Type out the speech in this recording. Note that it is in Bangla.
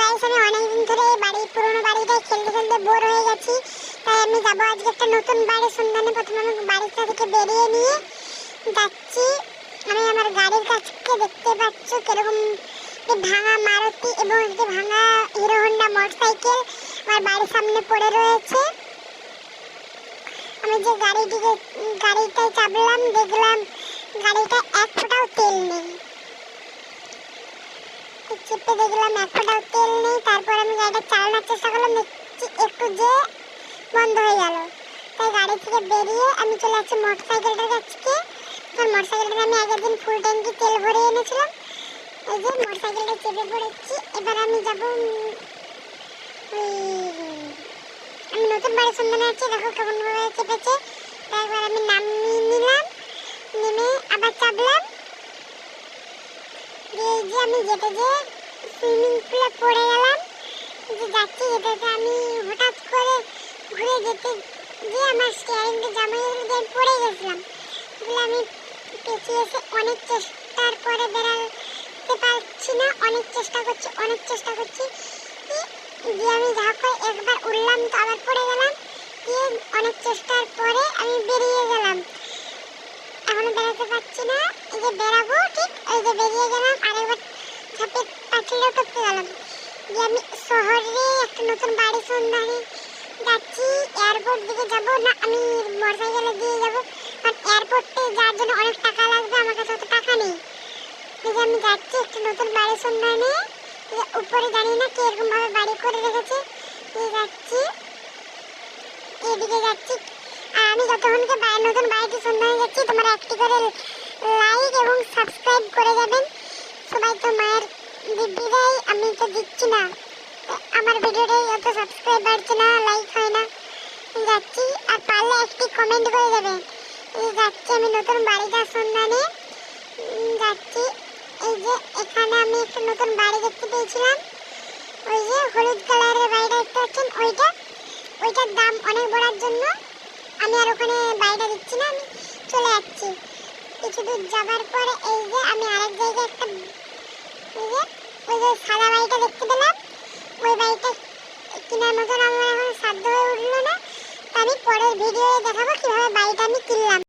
গাইস, আমি অনেকদিন ধরে পুরনো বাড়িটায় খেলতে খেলতে বোর হয়ে গেছি। তাই আমি যাবো আজকে একটা নতুন বাড়ির সন্ধানে। প্রথমে আমি বাড়িটা থেকে বেরিয়ে নিয়ে যাচ্ছি। আমি আমার গাড়ির কাছে দেখতে পাচ্ছ কিরকম ভাঙা মারুতি এবং একটি ভাঙা হিরো হন্ডা মোটরসাইকেল আমার বাড়ির সামনে পড়ে রয়েছে। আমি যে গাড়িটায় চাপলাম, দেখলাম গাড়িটা এক ফোঁটাও তেল নেই। চেপে দেখলাম এক ফোঁটাও তেল নেই। তারপর আমি গাড়িটা চালানোর চেষ্টা করলাম, দেখছি একটু যে বন্ধ হয়ে গেল। তাই গাড়ি থেকে বেরিয়ে আমি চলে যাচ্ছি মোটরসাইকেলটার কাছে। কারণ মোটরসাইকেলটা আমি আগের দিন ফুল ট্যাঙ্কি তেল ভরে এনেছিলাম। এই যে মোটরসাইকেলটা চেপে পড়েছি। এবার আমি যাব, আমি নতুন বাড়ির সন্ধানে আছি। দেখো কেমন ভাবে চেপেছে। তারপর আমি নামিয়ে নিলাম, নেমে আবার চাপলাম। এই যে আমি যেতে যে সুইমিং পুলে পড়ে গেলাম। যে যাচ্ছি যেতে আমি হঠাৎ করে ঘুরে যেতে যে আমার স্টিয়ারিংটা জামাই দিয়ে পড়ে গেছিলাম। এগুলো আমি পেঁচিয়ে এসে অনেক চেষ্টার পরে বেরাতে পারছি না। অনেক চেষ্টা করছি দিয়ে আমি যা করে একবার উঠলাম তো আবার পড়ে গেলাম। দিয়ে অনেক চেষ্টার পরে আমি বেরিয়ে গেলাম। এখনো বেরোতে পারছি না। এই যে বেরাবো ঠিক, এই যে বেরিয়ে গেলাম। আরেকবার ঝাঁপে পাখিটা টপকে গেলাম। দিয়ে আমি শহরে একটা নতুন বাড়ি সন্ধানে যাচ্ছি। এয়ারপোর্ট দিকে যাবো না, আমি মোটরসাইকেলে দিয়ে যাবো। কারণ এয়ারপোর্টে যাওয়ার জন্য অনেক টাকা লাগবে, আমার কাছে অত টাকা নেই। এই যে আমি যাচ্ছি একটা নতুন বাড়ি সন্ধানে। উপরে জানি না কে এরকম ভাবে বাড়ি করে রেখেছে। যাচ্ছি, এদিকে যাচ্ছি। আর আমি যতক্ষণকে নতুন বাড়িটি সন্ধানে যাচ্ছি, তোমরা একটি করে লাইক এবং সাবস্ক্রাইব করে যাবেন। সবাই তো মায়ের দিদি দেয়, আমি তো দিচ্ছি না। আমার ভিডিওটাই অত সাবস্ক্রাইব বাড়ছে না, লাইক হয় না। যাচ্ছি, আর পারলে একটি কমেন্ট করে যাবে। যাচ্ছি আমি নতুন বাড়িটার সন্ধানে যাচ্ছি। এই যে এখানে আমি একটা নতুন বাড়ি দেখতে পেয়েছিলাম। ওই যে হলুদ কালারের বাড়িটা দেখতে পাচ্ছেন, ওইটার দাম অনেক বড়ার জন্য আমি আর ওখানে বাড়িটা দিচ্ছি না, আমি চলে যাচ্ছি। কিছু দূর যাবার পরে এই যে আমি আরেক জায়গায় একটা ওই যে সাদা বাড়িটা দেখতে পেলাম। ওই বাড়িটা কেনার মতন আমার এখন সাধ্য হয়ে উঠলো না। আমি পরের ভিডিওয়ে দেখাবো কিভাবে বাড়িটা আমি কিনলাম।